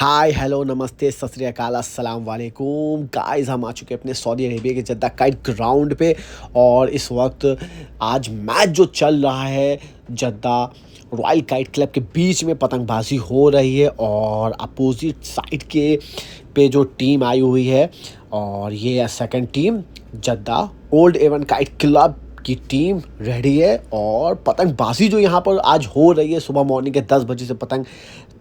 Hi hello नमस्ते सत श्री अकाल अस्सलाम वालेकुम गाइस। हम आ चुके हैं अपने सऊदी अरेबिया के जद्दा काइट ग्राउंड पे। और इस वक्त आज मैच जो चल रहा है जद्दा रॉयल काइट क्लब के बीच में पतंगबाजी हो रही है। और अपोजिट साइड के पे जो टीम आई हुई है और ये second team Jeddah Old Avon Kite Club की टीम रेडी है। और पतंगबाजी जो यहाँ पर आज हो रही है, सुबह मॉर्निंग के 10 बजे से पतंग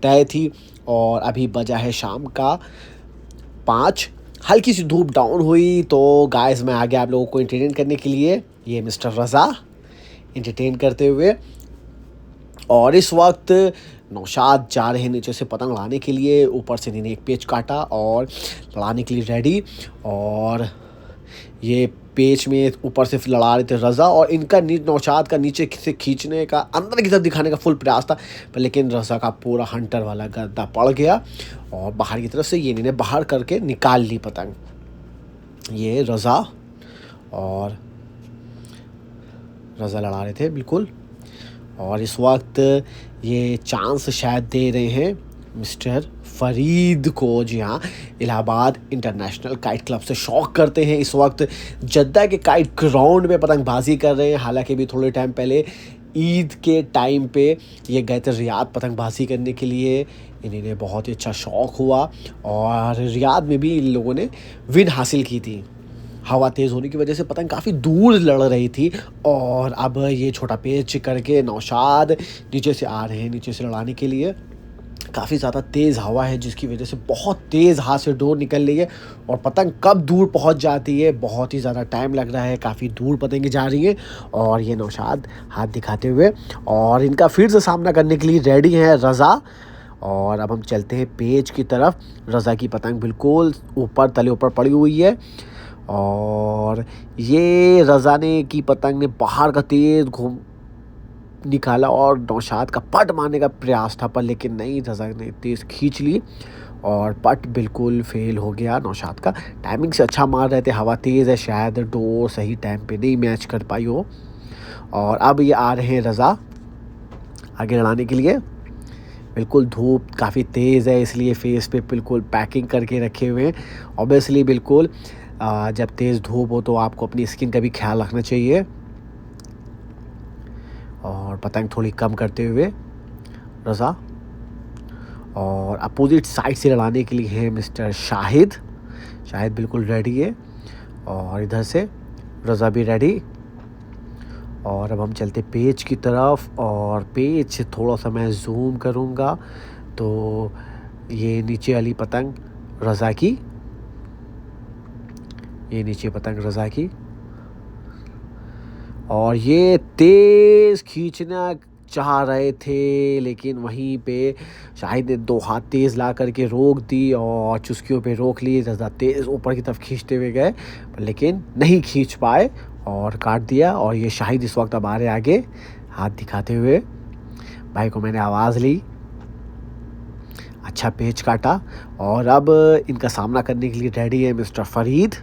तय थी और अभी बजा है शाम का 5। हल्की सी धूप डाउन हुई तो गाइस मैं आ गया आप लोगों को एंटरटेन करने के लिए। ये मिस्टर रज़ा एंटरटेन करते हुए। और इस वक्त नौशाद जा रहे हैं नीचे से पतंग लाने के लिए। ऊपर से इन्होंने एक पेच काटा और लड़ाने के लिए रेडी। और ये पेच में ऊपर से लड़ा रहे थे रज़ा और इनका नौशाद का नीचे से खींचने का, अंदर की तरफ दिखाने का फुल प्रयास था, पर लेकिन रज़ा का पूरा हंटर वाला गद्दा पड़ गया और बाहर की तरफ से ये इन्हें बाहर करके निकाल ली पतंग। ये रज़ा और रज़ा लड़ा रहे थे बिल्कुल। और इस वक्त ये चांस शायद दे रहे हैं मिस्टर फरीद को। जी हाँ, इलाहाबाद इंटरनेशनल काइट क्लब से शौक करते हैं। इस वक्त जद्दा के काइट ग्राउंड में पतंगबाजी कर रहे हैं। हालांकि भी थोड़े टाइम पहले ईद के टाइम पे ये गए थे रियाद पतंगबाजी करने के लिए। इन्हें बहुत ही अच्छा शौक़ हुआ और रियाद में भी इन लोगों ने विन हासिल की थी। हवा तेज़ होने की वजह से पतंग काफ़ी दूर लड़ रही थी। और अब ये छोटा पेच करके नौशाद नीचे से आ रहे हैं, नीचे से लड़ाने के लिए। काफ़ी ज़्यादा तेज़ हवा है जिसकी वजह से बहुत तेज़ हाथ से डोर निकल रही है और पतंग कब दूर पहुंच जाती है बहुत ही ज़्यादा टाइम लग रहा है। काफ़ी दूर पतंगें जा रही हैं और ये नौशाद हाथ दिखाते हुए और इनका फिर से सामना करने के लिए रेडी है रज़ा। और अब हम चलते हैं पेच की तरफ। रज़ा की पतंग बिल्कुल ऊपर तले ऊपर पड़ी हुई है और ये रज़ा ने की पतंग ने बाहर का तेज़ घूम निकाला और नौशाद का पट मारने का प्रयास था, पर लेकिन नहीं, रज़ा ने तेज़ खींच ली और पट बिल्कुल फेल हो गया नौशाद का। टाइमिंग से अच्छा मार रहे थे, हवा तेज़ है, शायद डोर सही टाइम पे नहीं मैच कर पाई हो। और अब ये आ रहे हैं रज़ा आगे लड़ाने के लिए। बिल्कुल धूप काफ़ी तेज़ है इसलिए फेस पे बिल्कुल पैकिंग करके रखे हुए हैं। ऑब्वियसली बिल्कुल जब तेज़ धूप हो तो आपको अपनी स्किन का भी ख्याल रखना चाहिए। और पतंग थोड़ी कम करते हुए रज़ा और अपोजिट साइड से लड़ाने के लिए है मिस्टर शाहिद। शाहिद बिल्कुल रेडी है और इधर से रज़ा भी रेडी। और अब हम चलते पेच की तरफ और पेच थोड़ा सा मैं जूम करूँगा तो ये नीचे वाली पतंग रज़ा की, ये नीचे पतंग रज़ा की। और ये तेज़ खींचना चाह रहे थे लेकिन वहीं पे शाहिद ने 2 हाथ तेज़ ला करके रोक दी और चुस्कियों पे रोक ली। रज़ा तेज़ ऊपर की तरफ खींचते हुए गए लेकिन नहीं खींच पाए और काट दिया। और ये शाहिद इस वक्त अब आ रहे आगे हाथ दिखाते हुए। भाई को मैंने आवाज़ ली, अच्छा पेच काटा और अब इनका सामना करने के लिए रेडी है मिस्टर फरीद।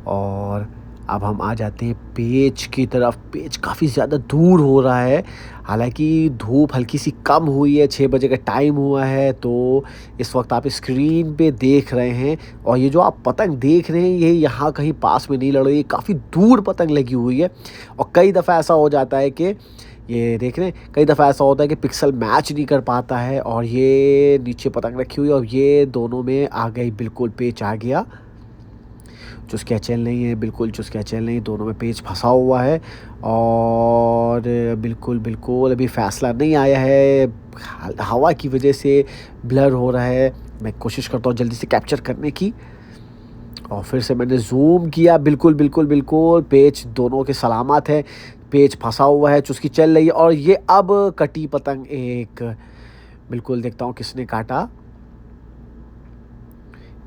और अब हम आ जाते हैं पेच की तरफ। पेच काफ़ी ज़्यादा दूर हो रहा है, हालांकि धूप हल्की सी कम हुई है, 6 बजे का टाइम हुआ है। तो इस वक्त आप स्क्रीन पे देख रहे हैं और ये जो आप पतंग देख रहे हैं ये यहाँ कहीं पास में नहीं लड़ रही है, काफ़ी दूर पतंग लगी हुई है। और कई दफ़ा ऐसा हो जाता है कि ये देख रहे हैं, कई दफ़ा ऐसा होता है कि पिक्सल मैच नहीं कर पाता है। और ये नीचे पतंग रखी हुई है और ये दोनों में आ गई, बिल्कुल पेच आ गया। चुस्किया चल नहीं है, बिल्कुल चुस्किया चल नहीं, दोनों में पेच फंसा हुआ है। और बिल्कुल अभी फ़ैसला नहीं आया है, हवा की वजह से ब्लर हो रहा है। मैं कोशिश करता हूँ जल्दी से कैप्चर करने की और फिर से मैंने जूम किया। बिल्कुल पेच दोनों के सलामत है, पेच फंसा हुआ है, चुस्की चल रही है। और ये अब कटी पतंग एक, बिल्कुल देखता हूँ किसने काटा।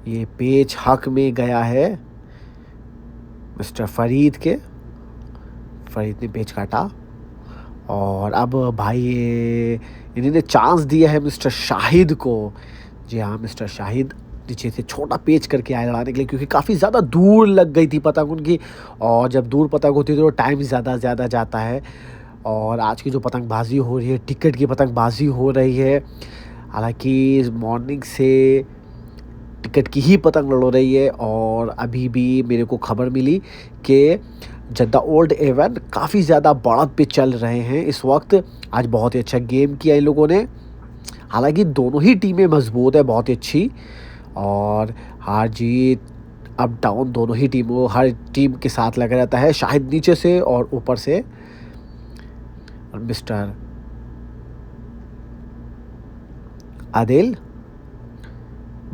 ये पेच हक में गया है मिस्टर फरीद के। फरीद ने पेच काटा और अब भाई इन्होंने चांस दिया है मिस्टर शाहिद को। जी हाँ, मिस्टर शाहिद नीचे से छोटा पेच करके आए लड़ाने के लिए, क्योंकि काफ़ी ज़्यादा दूर लग गई थी पतंग उनकी। और जब दूर पतंग होती है तो टाइम ज़्यादा जाता है। और आज की जो पतंगबाजी हो रही है, टिकट की पतंगबाजी हो रही है, हालांकि मॉर्निंग से टिकट की ही पतंग लड़ रही है और अभी भी मेरे को खबर मिली कि जद्दा ओल्ड एवन काफ़ी ज़्यादा बढ़त पे चल रहे हैं इस वक्त। आज बहुत ही अच्छा गेम किया इन लोगों ने। हालांकि दोनों ही टीमें मजबूत है, बहुत ही अच्छी। और हार जीत अप डाउन दोनों ही टीमों हर टीम के साथ लगा रहता है, शायद नीचे से और ऊपर से। मिस्टर आदिल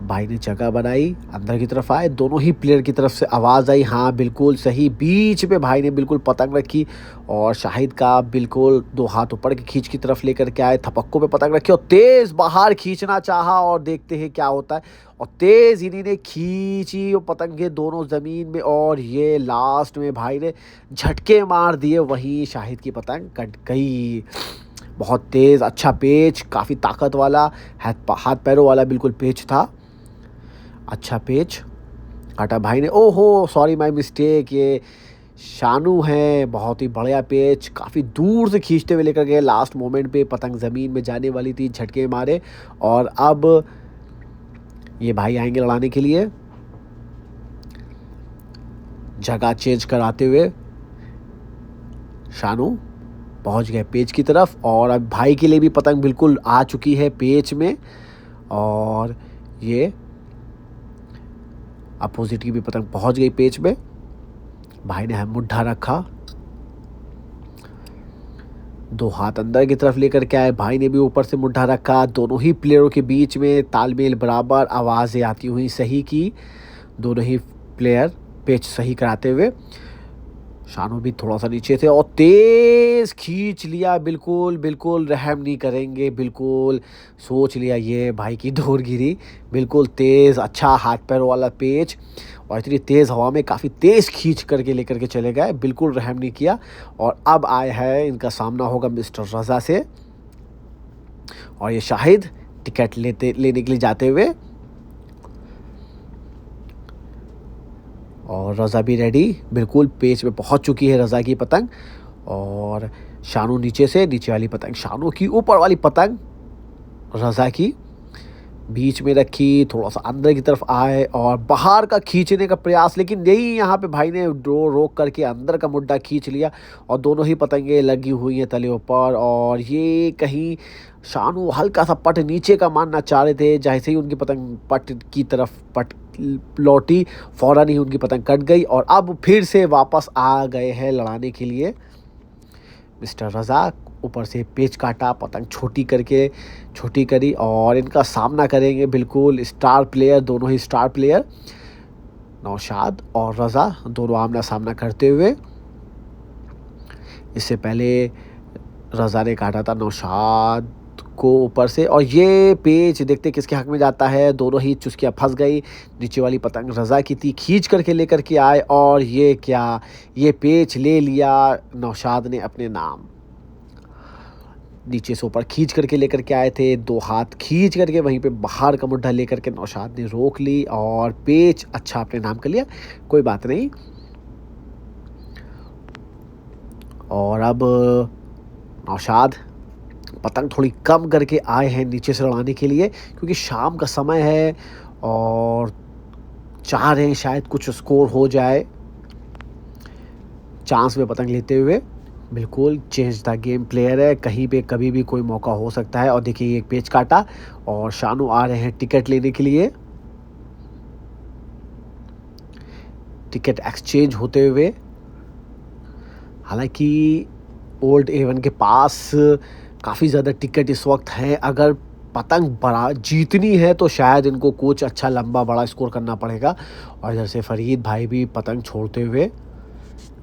भाई ने जगह बनाई, अंदर की तरफ आए, दोनों ही प्लेयर की तरफ से आवाज़ आई, हाँ बिल्कुल सही। बीच में भाई ने बिल्कुल पतंग रखी और शाहिद का बिल्कुल 2 हाथ ऊपर की खींच की तरफ लेकर के आए, थपक्कों पे पतंग रखी और तेज़ बाहर खींचना चाहा और देखते हैं क्या होता है। और तेज़ इन्हीं ने खींची और पतंगे दोनों ज़मीन में, और ये लास्ट में भाई ने झटके मार दिए, वहीं शाहिद की पतंग कट गई। बहुत तेज़ अच्छा पेच, काफ़ी ताकत वाला, हाथ पैरों वाला बिल्कुल पेच था। अच्छा पेच काटा भाई ने, ओहो सॉरी माय मिस्टेक, ये शानू है। बहुत ही बढ़िया पेच, काफ़ी दूर से खींचते हुए लेकर गए, लास्ट मोमेंट पे पतंग ज़मीन में जाने वाली थी, झटके मारे। और अब ये भाई आएंगे लड़ाने के लिए, जगह चेंज कराते हुए शानू पहुंच गए पेच की तरफ। और अब भाई के लिए भी पतंग बिल्कुल आ चुकी है पेच में, और ये अपोजिट की भी पतंग पहुंच गई पेच में। भाई ने मुट्ठा रखा, 2 हाथ अंदर की तरफ लेकर के आए, भाई ने भी ऊपर से मुट्ठा रखा। दोनों ही प्लेयरों के बीच में तालमेल बराबर, आवाज़ें आती हुई सही की, दोनों ही प्लेयर पेच सही कराते हुए। शानू भी थोड़ा सा नीचे थे और तेज़ खींच लिया, बिल्कुल बिल्कुल रहम नहीं करेंगे, बिल्कुल सोच लिया, ये भाई की डोर गिरी। बिल्कुल तेज़ अच्छा हाथ पैरों वाला पेच, और इतनी तेज़ हवा में काफ़ी तेज़ खींच करके लेकर के चले गए, बिल्कुल रहम नहीं किया। और अब आए हैं, इनका सामना होगा मिस्टर रज़ा से, और ये शाहिद टिकट लेने के लिए जाते हुए, और रज़ा भी रेडी, बिल्कुल पेच में पहुंच चुकी है रज़ा की पतंग। और शानू नीचे से, नीचे वाली पतंग शानू की, ऊपर वाली पतंग रज़ा की, बीच में रखी, थोड़ा सा अंदर की तरफ आए और बाहर का खींचने का प्रयास, लेकिन यही यहाँ पे भाई ने रोक करके अंदर का मुड्डा खींच लिया, और दोनों ही पतंगे लगी हुई हैं तले ऊपर। और ये कहीं शानू हल्का सा पट नीचे का मारना चाह रहे थे, जैसे ही उनकी पतंग पट की तरफ पट लौटी, फौरन ही उनकी पतंग कट गई, और अब फिर से वापस आ गए हैं लड़ाने के लिए मिस्टर रज़ा। ऊपर से पेच काटा, पतंग छोटी करी, और इनका सामना करेंगे बिल्कुल स्टार प्लेयर, दोनों ही स्टार प्लेयर नौशाद और रज़ा, दोनों आमना सामना करते हुए। इससे पहले रज़ा ने काटा था नौशाद को ऊपर से, और ये पेच देखते किसके हक में जाता है, दोनों ही चुस्कियाँ फंस गई। नीचे वाली पतंग रज़ा की थी, खींच करके लेकर के आए, और ये क्या, ये पेच ले लिया नौशाद ने अपने नाम। नीचे से ऊपर खींच करके लेकर के आए थे, 2 हाथ खींच करके वहीं पे बाहर का मुड्ढा लेकर के नौशाद ने रोक ली, और पेच अच्छा अपने नाम कर लिया, कोई बात नहीं। और अब नौशाद पतंग थोड़ी कम करके आए हैं नीचे से लड़ाने के लिए, क्योंकि शाम का समय है और चाह रहे हैं शायद कुछ स्कोर हो जाए, चांस में पतंग लेते हुए। बिल्कुल चेंज द गेम प्लेयर है, कहीं पे कभी भी कोई मौका हो सकता है। और देखिए एक पेच काटा, और शानू आ रहे हैं टिकट लेने के लिए, टिकट एक्सचेंज होते हुए। हालांकि ओल्ड एवन के पास काफ़ी ज़्यादा टिकट इस वक्त हैं, अगर पतंग बड़ा जीतनी है तो शायद इनको कुछ अच्छा लंबा बड़ा स्कोर करना पड़ेगा। और इधर से फरीद भाई भी पतंग छोड़ते हुए,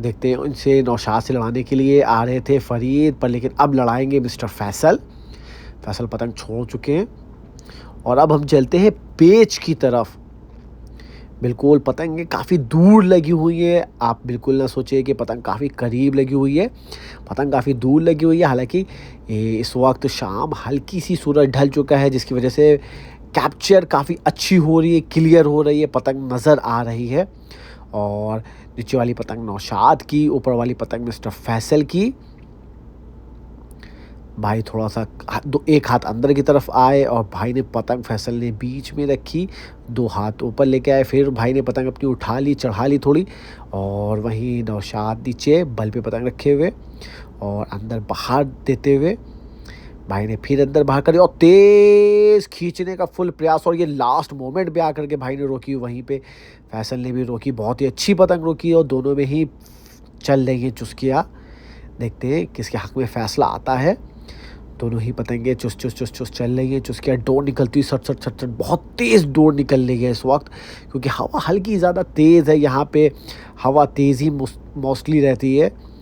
देखते हैं उनसे नौशाद से लड़ाने के लिए आ रहे थे फरीद पर, लेकिन अब लड़ाएंगे मिस्टर फैसल पतंग छोड़ चुके हैं। और अब हम चलते हैं पेच की तरफ। बिल्कुल पतंग काफ़ी दूर लगी हुई है, आप बिल्कुल ना सोचिए कि पतंग काफ़ी करीब लगी हुई है, पतंग काफ़ी दूर लगी हुई है। हालांकि इस वक्त शाम हल्की सी सूरज ढल चुका है, जिसकी वजह से कैप्चर काफ़ी अच्छी हो रही है, क्लियर हो रही है, पतंग नज़र आ रही है। और नीचे वाली पतंग नौशाद की, ऊपर वाली पतंग मिस्टर फैसल की। भाई थोड़ा सा एक हाथ अंदर की तरफ आए और भाई ने पतंग फैसल ने बीच में रखी, 2 हाथ ऊपर लेके आए, फिर भाई ने पतंग अपनी उठा ली, चढ़ा ली थोड़ी, और वहीं नौशाद नीचे बल पे पतंग रखे हुए और अंदर बाहर देते हुए भाई ने फिर अंदर बाहर करी और तेज़ खींचने का फुल प्रयास, और ये लास्ट मोमेंट पे आकर के भाई ने रोकी, वहीं पे फैसल ने भी रोकी, बहुत ही अच्छी पतंग रोकी और दोनों में ही चल रही हैं चुस्कियाँ। देखते हैं किसके हक में फ़ैसला आता है। दोनों ही पतंगे चुस चुस चुस चुस चल रही हैं, चुस्कियाँ डोर निकलती सट सट सट सट, बहुत तेज़ डोर निकल रही है इस वक्त, क्योंकि हवा हल्की ज़्यादा तेज़ है यहाँ पे, हवा तेज़ ही मोस्टली रहती है।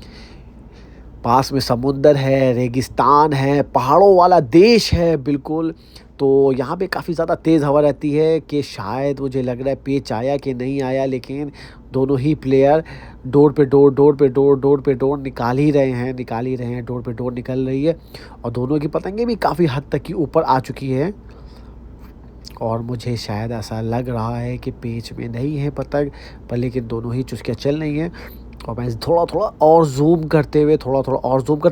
पास में समुंदर है, रेगिस्तान है, पहाड़ों वाला देश है बिल्कुल, तो यहाँ पे काफ़ी ज़्यादा तेज़ हवा रहती है कि शायद मुझे लग रहा है पेच आया कि नहीं आया, लेकिन दोनों ही प्लेयर डोर पे डोर, डोर पे डोर, डोर पे डोर निकाल ही रहे हैं, डोर पे डोर निकल रही है और दोनों की पतंगें भी काफ़ी हद तक की ऊपर आ चुकी हैं। और मुझे शायद ऐसा लग रहा है कि पेच में नहीं है पतंग, पर लेकिन दोनों ही चुस्कियाँ चल रही हैं। और मैं थोड़ा थोड़ा और जूम करते हुए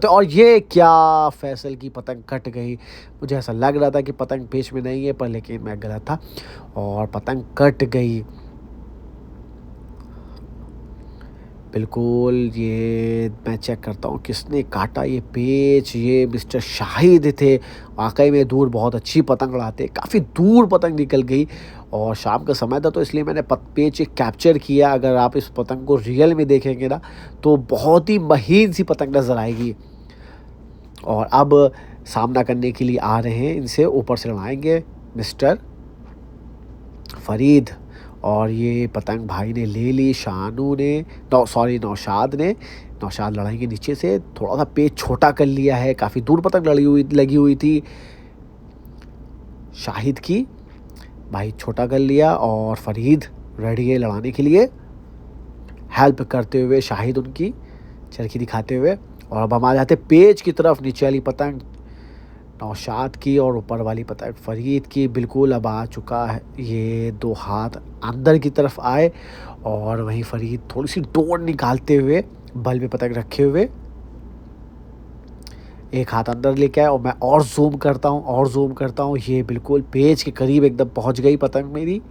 और ये क्या, फैसल की पतंग कट गई। मुझे ऐसा लग रहा था कि पतंग पेच में नहीं है, पर लेकिन मैं गलत था और पतंग कट गई बिल्कुल। ये मैं चेक करता हूँ किसने काटा ये पेच, ये मिस्टर शाहिद थे। वाकई में दूर बहुत अच्छी पतंग उड़ाते, काफ़ी दूर पतंग निकल गई और शाम का समय था तो इसलिए मैंने पेच एक कैप्चर किया। अगर आप इस पतंग को रियल में देखेंगे ना तो बहुत ही महीन सी पतंग नज़र आएगी। और अब सामना करने के लिए आ रहे हैं, इनसे ऊपर से लड़ाएंगे मिस्टर फरीद। और ये पतंग भाई ने ले ली, नौशाद ने। नौशाद लड़ाई नीचे से, थोड़ा सा पेच छोटा कर लिया है, काफ़ी दूर पतंग लगी हुई थी शाहिद की, भाई छोटा कर लिया और फरीद रेडी है लड़ाने के लिए, हेल्प करते हुए शाहिद उनकी चरखी दिखाते हुए। और अब हम आ जाते पेच की तरफ, नीचे वाली पतंग नौशाद की और ऊपर वाली पतंग फरीद की। बिल्कुल अब आ चुका है, ये 2 हाथ अंदर की तरफ आए और वहीं फरीद थोड़ी सी डोर निकालते हुए बल पे पतंग रखे हुए एक हाथ अंदर लेके आए। और मैं और जूम करता हूँ, ये बिल्कुल पेच के करीब एकदम पहुँच गई पतंग मेरी।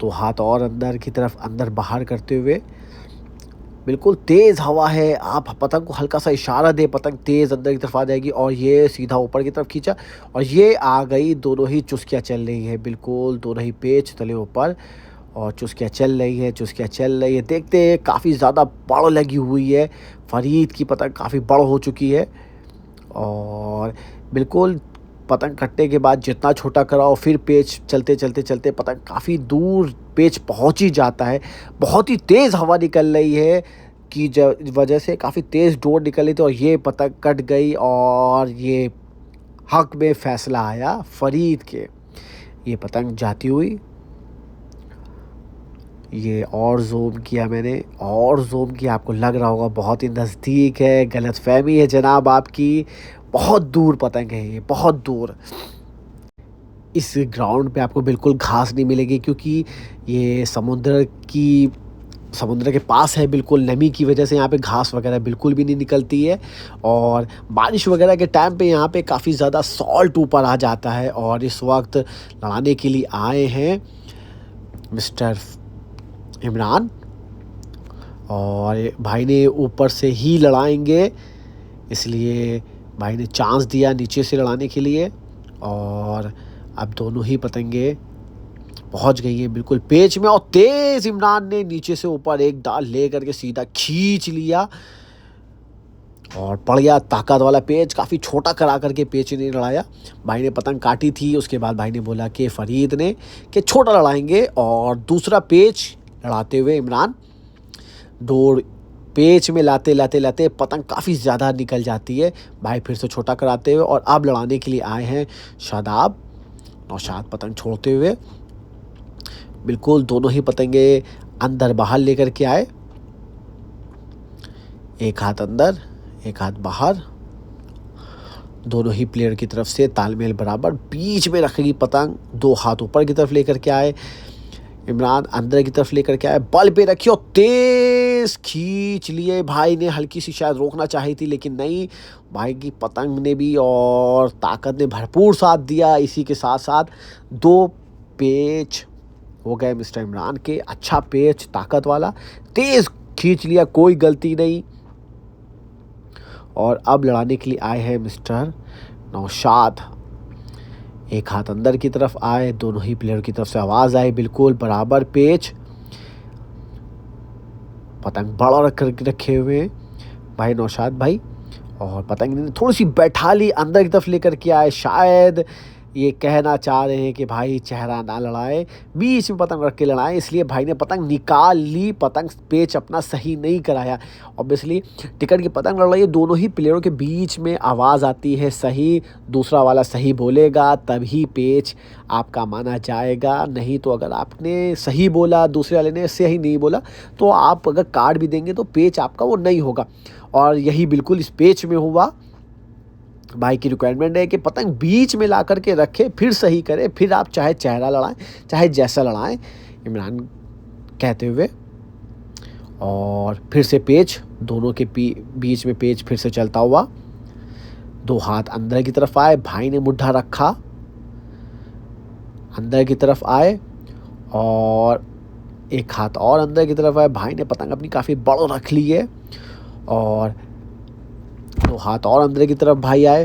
2 हाथ और अंदर की तरफ अंदर बाहर करते हुए, बिल्कुल तेज़ हवा है, आप पतंग को हल्का सा इशारा दे, पतंग तेज़ अंदर की तरफ आ जाएगी और ये सीधा ऊपर की तरफ खींचा और ये आ गई। दोनों ही चुस्कियाँ चल रही है बिल्कुल, दोनों ही पेच तले ऊपर और चुस्कियाँ चल रही है। देखते हैं काफ़ी ज़्यादा बड़ लगी हुई है, फरीद की पतंग काफ़ी बड़ हो चुकी है और बिल्कुल पतंग कटने के बाद जितना छोटा कराओ फिर पेच चलते पतंग काफ़ी दूर पेच पहुंच ही जाता है। बहुत ही तेज़ हवा निकल रही है की वजह से काफ़ी तेज़ डोर निकल रही थी और ये पतंग कट गई और ये हक में फ़ैसला आया फरीद के। ये पतंग जाती हुई, ये और जूम किया मैंने, आपको लग रहा होगा बहुत ही नज़दीक है, गलतफहमी है जनाब आपकी, बहुत दूर पतंग है ये, बहुत दूर। इस ग्राउंड पे आपको बिल्कुल घास नहीं मिलेगी क्योंकि ये समुद्र के पास है, बिल्कुल नमी की वजह से यहाँ पे घास वगैरह बिल्कुल भी नहीं निकलती है। और बारिश वगैरह के टाइम पे यहाँ पे काफ़ी ज़्यादा सॉल्ट ऊपर आ जाता है। और इस वक्त लड़ाने के लिए आए हैं मिस्टर इमरान और भाई ने ऊपर से ही लड़ाएंगे, इसलिए भाई ने चांस दिया नीचे से लड़ाने के लिए। और अब दोनों ही पतंगे पहुंच गई हैं बिल्कुल पेच में और तेज़ इमरान ने नीचे से ऊपर एक डाल ले करके सीधा खींच लिया और पड़ गया ताकत वाला पेच। काफ़ी छोटा करा करके पेच नहीं लड़ाया, भाई ने पतंग काटी थी। उसके बाद भाई ने बोला कि फरीद ने कि छोटा लड़ाएंगे और दूसरा पेच लड़ाते हुए इमरान डोर पेच में लाते पतंग काफ़ी ज़्यादा निकल जाती है। भाई फिर से छोटा कराते हुए और अब लड़ाने के लिए आए हैं नौशाद पतंग छोड़ते हुए। बिल्कुल दोनों ही पतंगे अंदर बाहर लेकर के आए, एक हाथ अंदर एक हाथ बाहर, दोनों ही प्लेयर की तरफ से तालमेल बराबर। बीच में रखेगी पतंग, 2 हाथ ऊपर की तरफ लेकर के आए। इमरान अंदर की तरफ लेकर के आए, बल पे रखी और तेज खींच लिए। भाई ने हल्की सी शायद रोकना चाही थी लेकिन नहीं, भाई की पतंग ने भी और ताकत ने भरपूर साथ दिया। इसी के साथ साथ 2 पेच हो गए मिस्टर इमरान के। अच्छा पेच ताकत वाला, तेज खींच लिया, कोई गलती नहीं। और अब लड़ाने के लिए आए हैं मिस्टर नौशाद। एक हाथ अंदर की तरफ आए, दोनों ही प्लेयर की तरफ से आवाज़ आई, बिल्कुल बराबर पेच, पतंग बड़ा रखे हुए भाई नौशाद भाई। और पतंग ने थोड़ी सी बैठा ली, अंदर की तरफ लेकर के आए। शायद ये कहना चाह रहे हैं कि भाई चेहरा ना लड़ाए, बीच में पतंग रख के लड़ाए, इसलिए भाई ने पतंग निकाल ली। पतंग पेच अपना सही नहीं कराया। ऑब्वियसली टिकट की पतंग लड़ रही है, दोनों ही प्लेयरों के बीच में आवाज़ आती है सही, दूसरा वाला सही बोलेगा तभी पेच आपका माना जाएगा। नहीं तो अगर आपने सही बोला, दूसरे वाले ने सही नहीं बोला, तो आप अगर कार्ड भी देंगे तो पेच आपका वो नहीं होगा। और यही बिल्कुल इस पेच में हुआ। भाई की रिक्वायरमेंट है कि पतंग बीच में ला करके रखे, फिर सही करे, फिर आप चाहे चेहरा लड़ाएं, चाहे जैसा लड़ाएं, इमरान कहते हुए। और फिर से पेच, दोनों के बीच में पेच फिर से चलता हुआ। 2 हाथ अंदर की तरफ आए, भाई ने मुट्ठा रखा, अंदर की तरफ आए। और 1 हाथ और अंदर की तरफ आए, भाई ने पतंग अपनी काफ़ी बड़ रख ली है। और 2 हाथ और अंदर की तरफ भाई आए,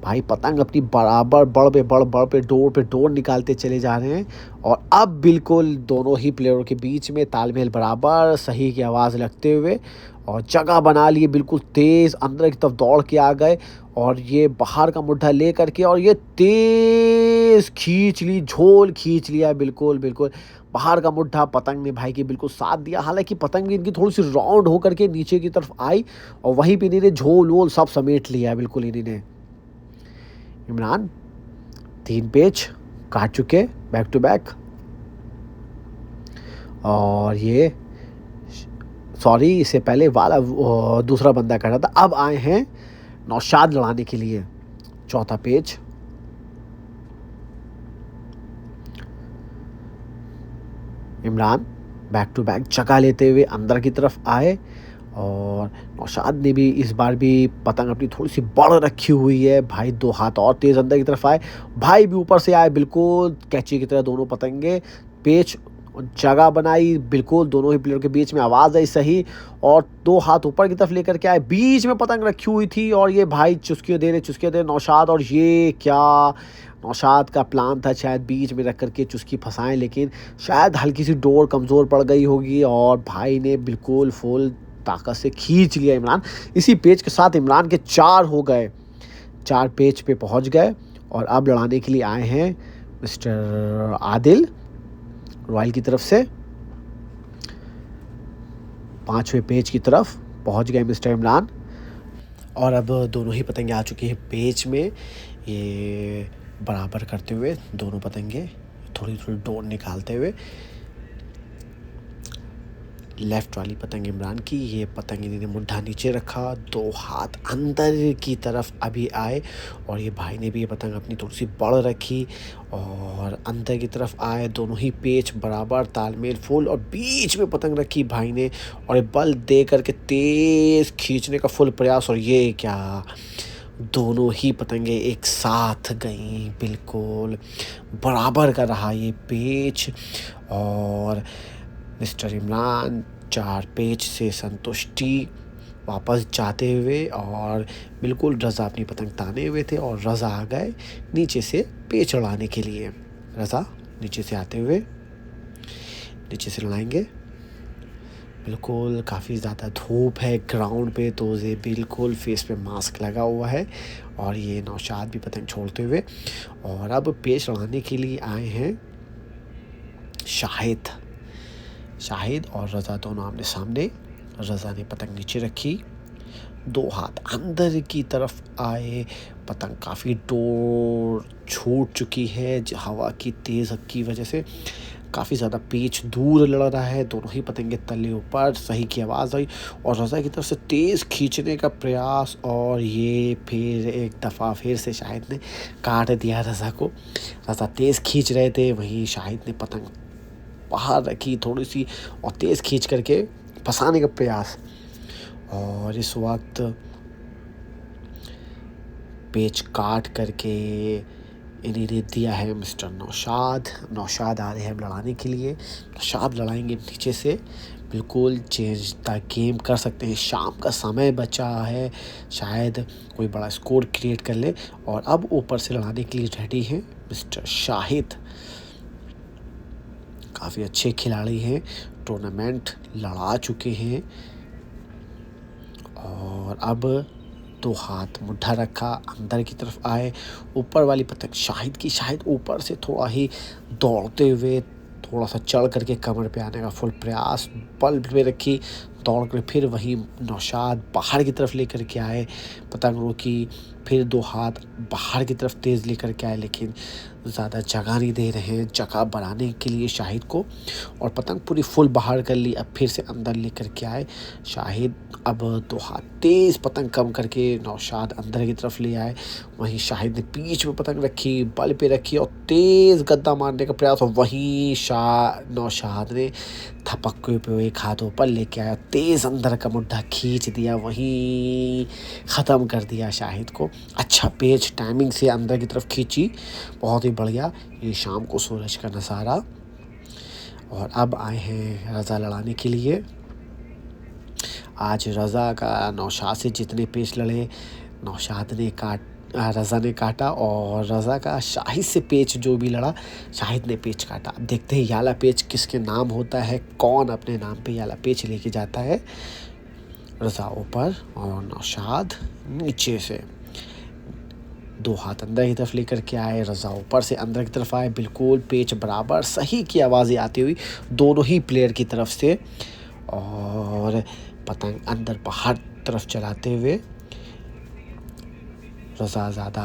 भाई पतंग अपनी बराबर बड़ पे डोर निकालते चले जा रहे हैं। और अब बिल्कुल दोनों ही प्लेयरों के बीच में तालमेल बराबर, सही की आवाज़ लगते हुए और जगह बना लिए, बिल्कुल तेज़ अंदर की तरफ दौड़ के आ गए। और ये बाहर का मुट्ठा ले करके और ये तेज़ खींच ली, झोल खींच लिया, बिल्कुल बाहर का मुट्ठा। पतंग ने भाई की बिल्कुल साथ दिया, हालांकि पतंग भी इनकी थोड़ी सी राउंड होकर के नीचे की तरफ आई और वहीं पे इन्होंने झोल वोल सब समेट लिया बिल्कुल इन्होंने। इमरान 3 पेच काट चुके बैक टू बैक। और ये सॉरी, इससे पहले वाला दूसरा बंदा कर रहा था। अब आए हैं नौशाद लड़ाने के लिए, 4था पेच। इमरान बैक टू बैक जगह लेते हुए अंदर की तरफ आए। और नौशाद ने भी इस बार भी पतंग अपनी थोड़ी सी बड़ रखी हुई है। भाई 2 हाथ और तेज़ अंदर की तरफ आए, भाई भी ऊपर से आए, बिल्कुल कैची की तरह दोनों पतंगे। पेच जगह बनाई, बिल्कुल दोनों ही प्लेयर के बीच में आवाज़ आई सही। और 2 हाथ ऊपर की तरफ लेकर के आए, बीच में पतंग रखी हुई थी। और ये भाई चुस्कियाँ दे रहे नौशाद। और ये क्या नौशाद का प्लान था, शायद बीच में रख करके चुस्की फंसाएं, लेकिन शायद हल्की सी डोर कमज़ोर पड़ गई होगी और भाई ने बिल्कुल फुल ताकत से खींच लिया इमरान। इसी पेच के साथ इमरान के 4 हो गए, 4 पेच पे पहुंच गए। और अब लड़ाने के लिए आए हैं मिस्टर आदिल रॉयल की तरफ से। 5वें पेच की तरफ पहुंच गए मिस्टर इमरान। और अब दोनों ही पतंगे आ चुकी हैं पेच में, ये बराबर करते हुए दोनों पतंगे थोड़ी डोर निकालते हुए। लेफ़्ट वाली पतंग इमरान की, ये पतंग इन्होंने मुट्ठा नीचे रखा, 2 हाथ अंदर की तरफ अभी आए। और ये भाई ने भी ये पतंग अपनी थोड़ी सी बड़ रखी और अंदर की तरफ आए, दोनों ही पेच बराबर, तालमेल फुल। और बीच में पतंग रखी भाई ने और ये बल दे करके तेज़ खींचने का फुल प्रयास। और ये क्या, दोनों ही पतंगे एक साथ गईं, बिल्कुल बराबर का रहा ये पेच। और मिस्टर इमरान 4 पेच से संतुष्टि वापस जाते हुए और बिल्कुल रज़ा अपनी पतंग ताने हुए थे। और रज़ा आ गए नीचे से पेच लड़ाने के लिए। रज़ा नीचे से आते हुए नीचे से लड़ाएंगे। बिल्कुल काफ़ी ज़्यादा धूप है ग्राउंड पे, तो ये बिल्कुल फेस पे मास्क लगा हुआ है। और ये नौशाद भी पतंग छोड़ते हुए। और अब पेच लड़ाने के लिए आए हैं शाहिद और रज़ा, दोनों आमने सामने। रज़ा ने पतंग नीचे रखी, 2 हाथ अंदर की तरफ आए, पतंग काफ़ी डोर छूट चुकी है हवा की तेज़ की वजह से। काफ़ी ज़्यादा पेच दूर लड़ रहा है, दोनों ही पतंगे तले ऊपर, सही की आवाज़ आई और रज़ा की तरफ से तेज़ खींचने का प्रयास और ये फिर एक दफ़ा फिर से शाहिद ने काट दिया रज़ा को। रज़ा तेज़ खींच रहे थे, वहीं शाहिद ने पतंग बाहर रखी थोड़ी सी और तेज़ खींच करके फंसाने का प्रयास। और इस वक्त पेच काट करके इन्हीं ने दिया है मिस्टर नौशाद। नौशाद आ रहे हैं लड़ाने के लिए। नौशाद लड़ाएंगे नीचे से, बिल्कुल चेंज द गेम कर सकते हैं। शाम का समय बचा है, शायद कोई बड़ा स्कोर क्रिएट कर ले। और अब ऊपर से लड़ाने के लिए रेडी हैं मिस्टर शाहिद। काफ़ी अच्छे खिलाड़ी हैं, टूर्नामेंट लड़ा चुके हैं। और अब 2 हाथ मुट्ठा रखा, अंदर की तरफ आए। ऊपर वाली पतंग शाहिद की, शाहिद ऊपर से थोड़ा ही दौड़ते हुए थोड़ा सा चढ़ करके कमर पे आने का फुल प्रयास, बल पे रखी, दौड़ कर फिर वही नौशाद बाहर की तरफ लेकर के आए, पतंग रोकी, फिर 2 हाथ बाहर की तरफ तेज़ लेकर के आए, लेकिन ज़्यादा जगह नहीं दे रहे हैं, जगह बढ़ाने के लिए शाहिद को। और पतंग पूरी फुल बाहर कर ली, अब फिर से अंदर लेकर के आए शाहिद। अब 2 हाथ तेज़ पतंग कम करके नौशाद अंदर की तरफ ले आए। वहीं शाहिद ने बीच में पतंग रखी, बल पे रखी और तेज़ गद्दा मारने का प्रयास। और वहीं नौशाद ने थपकते हुए एक हाथ ऊपर लेके आया, तेज़ अंदर का मुड्ढा खींच दिया, वहीं ख़त्म कर दिया शाहिद को। अच्छा पेच टाइमिंग से अंदर की तरफ खींची, बहुत ही बढ़िया। ये शाम को सूरज का नज़ारा। और अब आए हैं रज़ा लड़ाने के लिए। आज रज़ा का नौशाद से जितने पेच लड़े, रज़ा ने काटा। और रज़ा का शाहिद से पेच जो भी लड़ा, शाहिद ने पेच काटा। अब देखते हैं याला पेच किसके नाम होता है, कौन अपने नाम पे याला पेच लेके जाता है। रज़ा ऊपर और नौशाद नीचे से। 2 हाथ अंदर की तरफ लेकर के आए, रज़ा ऊपर से अंदर की तरफ आए, बिल्कुल पेच बराबर, सही की आवाज़ें आती हुई दोनों ही प्लेयर की तरफ से। और पतंग अंदर बाहर तरफ चलाते हुए रज़ा ज़्यादा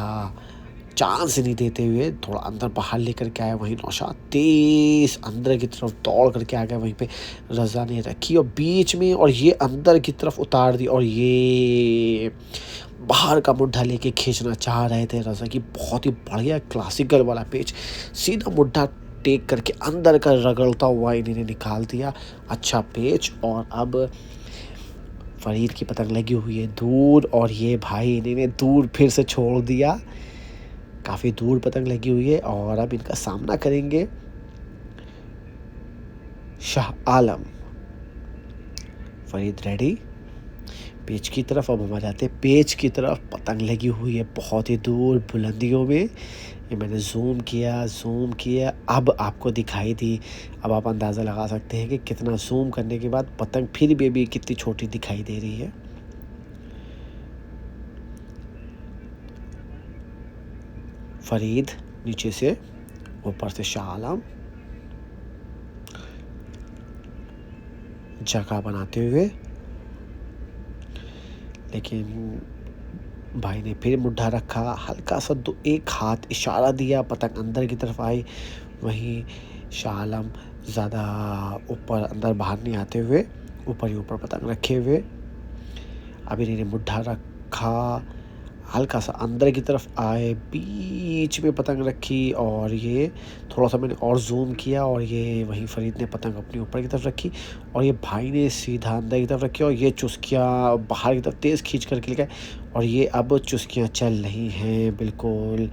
चांस नहीं देते हुए थोड़ा अंदर बाहर लेकर के आया। वहीं नौशाद तेज़ अंदर की तरफ दौड़ करके आ गया, वहीं पे रज़ा ने रखी और बीच में, और ये अंदर की तरफ उतार दी। और ये बाहर का मुड्ढा लेके खींचना चाह रहे थे रज़ा की। बहुत ही बढ़िया क्लासिकल वाला पेच, सीधा मुड्ढा टेक करके अंदर का रगड़ता हुआ इन्होंने निकाल दिया। अच्छा पेच। और अब फरीद की पतंग लगी हुई है दूर, और ये भाई इन्होंने दूर फिर से छोड़ दिया। काफ़ी दूर पतंग लगी हुई है। और अब इनका सामना करेंगे शाह आलम। फरीद रेडी, पेच की तरफ। अब हम आ जाते हैं पेच की तरफ। पतंग लगी हुई है बहुत ही दूर बुलंदियों में। ये मैंने जूम किया, अब आपको दिखाई दी। अब आप अंदाज़ा लगा सकते हैं कि कितना जूम करने के बाद पतंग फिर भी अभी कितनी छोटी दिखाई दे रही है। फरीद नीचे से, ऊपर से शाह आलम, जगह बनाते हुए, लेकिन भाई ने फिर मुड्ढा रखा, हल्का सा एक हाथ इशारा दिया, पतंग अंदर की तरफ आई। वहीं शाह आलम ज़्यादा ऊपर अंदर बाहर नहीं आते हुए ऊपर ही ऊपर पतंग रखे हुए अब इन्होंने मुड्ढा रखा, हल्का सा अंदर की तरफ आए, बीच में पतंग रखी। और ये थोड़ा सा मैंने और जूम किया, और ये वहीं फरीद ने पतंग अपनी ऊपर की तरफ रखी और ये भाई ने सीधा अंदर की तरफ रखी। और ये चुस्कियाँ बाहर की तरफ तेज़ खींच करके ले गए, और ये अब चुस्कियाँ चल रही हैं। बिल्कुल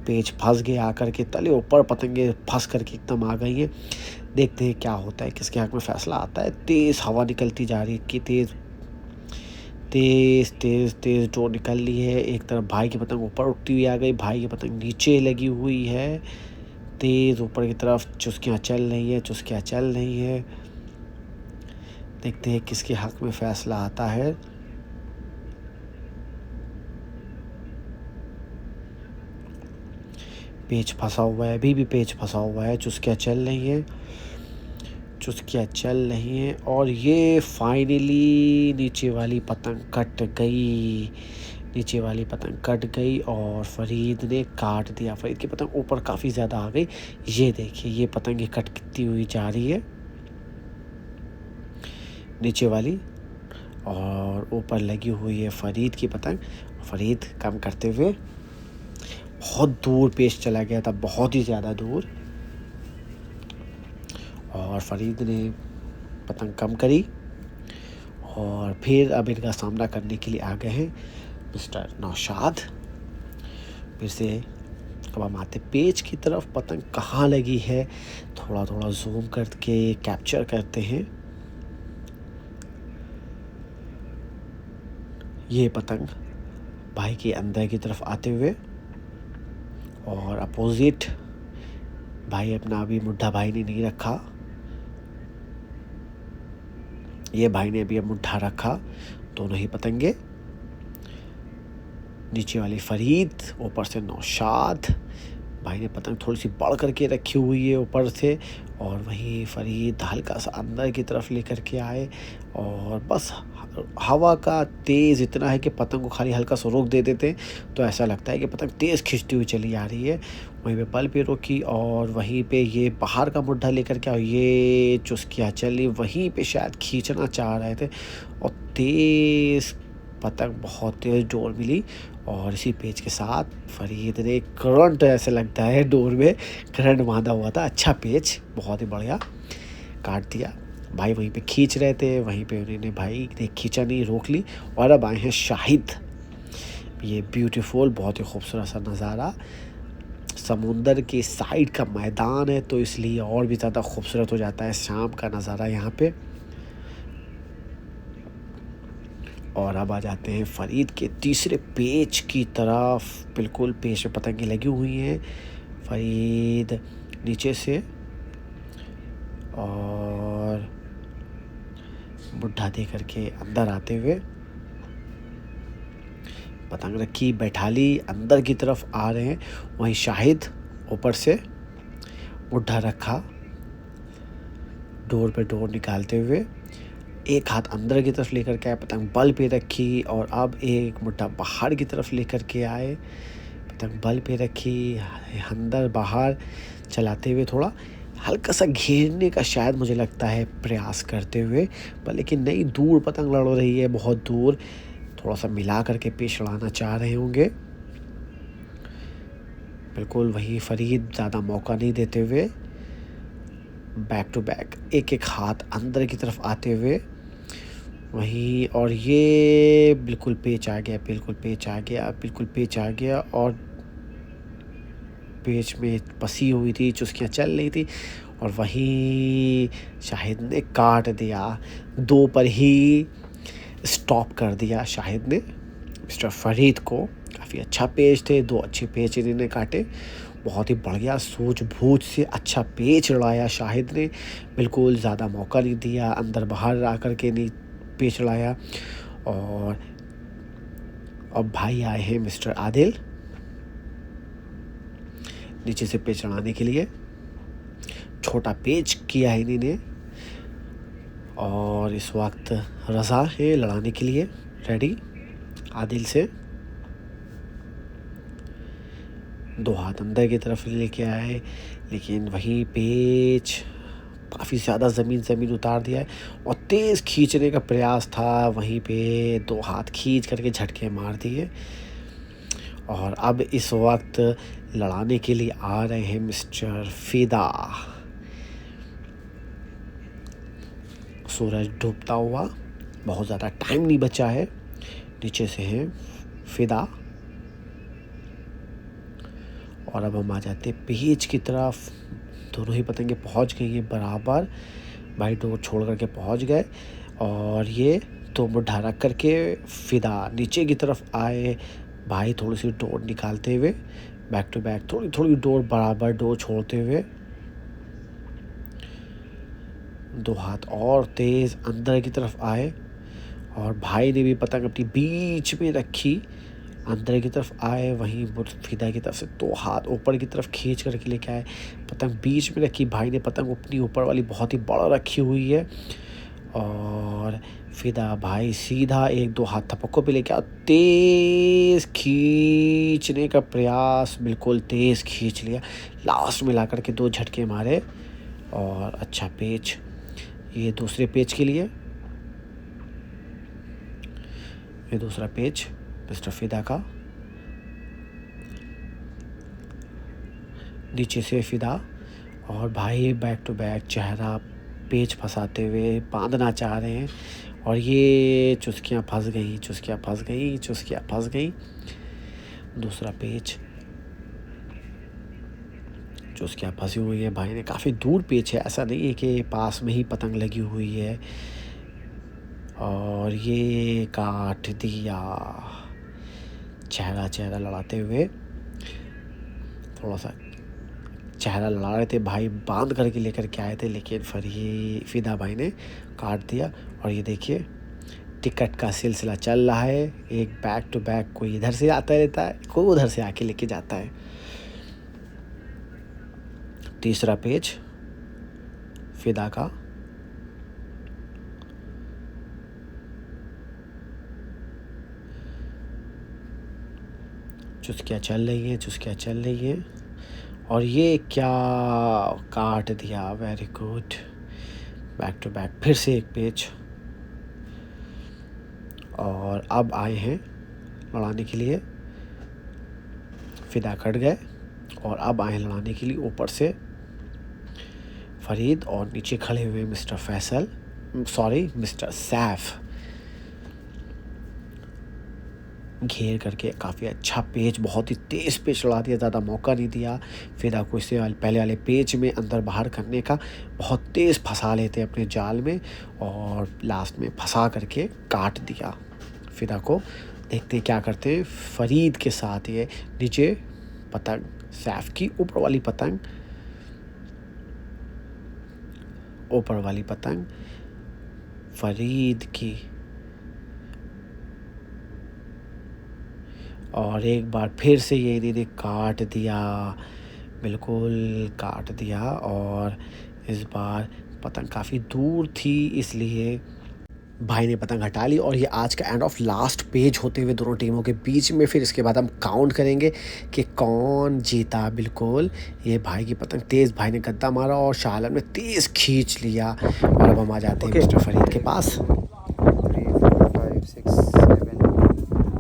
पेच फंस गए आकर के, तले ऊपर पतंगे फंस करके एकदम आ गई हैं। देखते हैं क्या होता है, किसके हक में फ़ैसला आता है। तेज़ हवा निकलती जा रही है, कि तेज़ तेज़ तेज़ तेज़ डोर निकल ली है। एक तरफ भाई की पतंग ऊपर उठती हुई आ गई, भाई की पतंग नीचे लगी हुई है। तेज़ ऊपर की तरफ चुस्कियाँ चल रही है। देखते हैं किसके हक में फ़ैसला आता है। पेच फंसा हुआ है, अभी भी पेच फंसा हुआ है। चुस्कियाँ चल रही हैं और ये फाइनली नीचे वाली पतंग कट गई। नीचे वाली पतंग कट गई और फरीद ने काट दिया। फरीद की पतंग ऊपर काफ़ी ज़्यादा आ गई। ये देखिए ये पतंग ये कटती हुई जा रही है नीचे वाली, और ऊपर लगी हुई है फरीद की पतंग। फरीद कम करते हुए बहुत दूर पेश चला गया था, बहुत ही ज़्यादा दूर, और फरीद ने पतंग कम करी और फिर अब इनका सामना करने के लिए आ गए हैं मिस्टर नौशाद। फिर से अब हम आते पेज की तरफ। पतंग कहाँ लगी है थोड़ा थोड़ा जूम करके कैप्चर करते हैं। ये पतंग भाई के अंदर की तरफ आते हुए, और अपोजिट भाई अपना अभी मुड्ढा भाई ने नहीं रखा, ये भाई ने अभी मुड्ढा रखा। दोनों ही पतंगे, नीचे वाली फरीद, ऊपर से नौशाद। भाई ने पतंग थोड़ी सी बढ़ करके रखी हुई है ऊपर से, और वहीं फरीद हल्का सा अंदर की तरफ लेकर के आए, और बस हवा का तेज़ इतना है कि पतंग को खाली हल्का सा रोक दे देते तो ऐसा लगता है कि पतंग तेज़ खिंचती हुई चली आ रही है। वहीं पे बल पे रोकी और वहीं पे ये बाहर का मुड्ढा लेकर के, ये चुस्कियाँ चली, वहीं पे शायद खींचना चाह रहे थे, और तेज़ पतंग बहुत तेज़ डोर मिली, और इसी पेज के साथ फरीद ने करंट, ऐसे लगता है डोर में करंट बांधा हुआ था। अच्छा पेज, बहुत ही बढ़िया, काट दिया। भाई वहीं पे खींच रहे थे, वहीं पे उन्होंने भाई ने खींचा नहीं, रोक ली। और अब आए हैं शाहिद। ये ब्यूटीफुल, बहुत ही खूबसूरत सा नज़ारा, समुंदर के साइड का मैदान है तो इसलिए और भी ज़्यादा खूबसूरत हो जाता है शाम का नज़ारा यहाँ पे। और अब आ जाते हैं फरीद के तीसरे पेज की तरफ। बिल्कुल पेज पे पतंगे लगी हुई हैं। फरीद नीचे से और मुड्ढा दे करके अंदर आते हुए पतंग रखी, बैठा ली, अंदर की तरफ आ रहे हैं। वहीं शाहिद ऊपर से मुड्ढा रखा, डोर पे डोर निकालते हुए एक हाथ अंदर की तरफ लेकर के आए, पतंग बल पे रखी, और अब एक मुट्ठा बाहर की तरफ लेकर के आए, पतंग बल पे रखी, अंदर बाहर चलाते हुए थोड़ा हल्का सा घेरने का शायद मुझे लगता है प्रयास करते हुए, पर लेकिन नहीं, दूर पतंग लड़ रही है, बहुत दूर, थोड़ा सा मिला करके पेश लड़ाना चाह रहे होंगे। बिल्कुल वही फरीद ज़्यादा मौका नहीं देते हुए बैक टू बैक एक एक हाथ अंदर की तरफ आते हुए वहीं, और ये बिल्कुल पेच आ गया, बिल्कुल पेच आ गया, बिल्कुल पेच आ गया, और पेच में पसी हुई थी, चुस्कियाँ चल रही थी, और वहीं शाहिद ने काट दिया। 2 पर ही स्टॉप कर दिया शाहिद ने मिस्टर फरीद को। काफ़ी अच्छा पेच थे, 2 अच्छे पेच इन्होंने काटे, बहुत ही बढ़िया सूझबूझ से अच्छा पेच लड़ाया शाहिद ने, बिल्कुल ज़्यादा मौका नहीं दिया, अंदर बाहर आकर के नहीं पेच लड़ाया। और अब भाई आए हैं मिस्टर आदिल नीचे से पेच लड़ाने के लिए। छोटा पेच किया है इन्होंने, और इस वक्त रज़ा है लड़ाने के लिए रेडी आदिल से। 2 हाथ अंदर की तरफ लेके आए, लेकिन वहीं पेच काफ़ी ज़्यादा ज़मीन उतार दिया है, और तेज़ खींचने का प्रयास था, वहीं पे 2 हाथ खींच करके झटके मार दिए। और अब इस वक्त लड़ाने के लिए आ रहे हैं मिस्टर फ़िदा। सूरज डूबता हुआ, बहुत ज़्यादा टाइम नहीं बचा है। नीचे से हैं फ़िदा, और अब हम आ जाते हैं पेज की तरफ। दोनों ही पतंगे पहुंच गई हैं बराबर, भाई डोर छोड़ करके पहुंच गए, और ये 2 मुड्ढा रख करके फ़िदा नीचे की तरफ आए। भाई थोड़ी सी डोर निकालते हुए बैक टू बैक, थोड़ी थोड़ी डोर बराबर डोर छोड़ते हुए, 2 हाथ और तेज़ अंदर की तरफ आए, और भाई ने भी पतंग अपनी बीच में रखी, अंदर की तरफ आए। वहीं फ़िदा की तरफ से 2 हाथ ऊपर की तरफ खींच करके लेके आए, पतंग बीच में रखी। भाई ने पतंग अपनी ऊपर वाली बहुत ही बड़ा रखी हुई है, और फिदा भाई सीधा एक दो हाथ थपकों पे लेके तेज खींचने का प्रयास, बिल्कुल तेज खींच लिया, लास्ट में ला करके 2 झटके मारे और अच्छा पेच। ये दूसरे पेच के लिए, ये दूसरा पेच मिस्टर फिदा का, नीचे से फिदा और भाई बैक टू बैक चेहरा पेच फंसाते हुए बांधना चाह रहे हैं और ये चुस्कियाँ फंस गई, चुस्कियाँ फंस गई, चुस्कियाँ फंस गई। दूसरा पेच, चुस्कियाँ फंसी हुई है, भाई ने काफ़ी दूर पेच है, ऐसा नहीं है कि पास में ही पतंग लगी हुई है। और ये काट दिया, चेहरा चेहरा लड़ाते हुए, थोड़ा सा चेहरा लड़ा रहे थे भाई, बांध करके लेकर के आए थे, लेकिन फिर ये फिदा भाई ने काट दिया। और ये देखिए टिकट का सिलसिला चल रहा है, एक बैक टू बैक, कोई इधर से आता रहता है, कोई उधर से आके लेके जाता है। तीसरा पेज फिदा का, चुस्कियाँ चल रही हैं, चुस्कियाँ चल रही हैं और ये क्या काट दिया, very good. Back to back फिर से एक पेज और अब आए हैं लड़ाने के लिए, फिदा कट गए और अब आए लड़ाने के लिए ऊपर से फरीद और नीचे खड़े हुए mister Faisal, sorry mister Saif, घेर करके काफ़ी अच्छा पेच, बहुत ही तेज़ पेच लड़ा दिया, ज़्यादा मौका नहीं दिया फिदा को इससे पहले वाले पेच में अंदर बाहर करने का, बहुत तेज़ फंसा लेते अपने जाल में और लास्ट में फंसा करके काट दिया फिदा को। देखते क्या करते हैं फरीद के साथ। ये नीचे पतंग सैफ की, ऊपर वाली पतंग, ऊपर वाली पतंग फरीद की, और एक बार फिर से ये इन्होंने काट दिया, बिल्कुल काट दिया। और इस बार पतंग काफ़ी दूर थी इसलिए भाई ने पतंग हटा ली। और ये आज का एंड ऑफ लास्ट पेज होते हुए दोनों टीमों के बीच में, फिर इसके बाद हम काउंट करेंगे कि कौन जीता। बिल्कुल ये भाई की पतंग तेज़, भाई ने गद्दा मारा और शाह आलम ने तेज़ खींच लिया। और अब हम आ जाते हैं मिस्टर फरीद के पास। 3, 4, 5, 6, 7, 8, 9,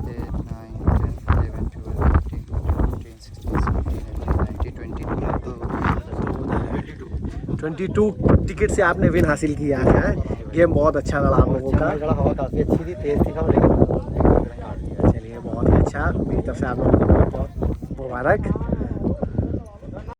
10, 11, 12, 13, 14, 15, 16, 17, 18, 19, 20, 22 टिकट से आपने विन हासिल किया है। गेम बहुत अच्छा लड़ा आप लोगों का, हवा काफ़ी अच्छी थी, तेज़ थी कम, लेकिन चलिए बहुत ही अच्छा, मेरी तरफ से आप लोगों को बहुत मुबारक।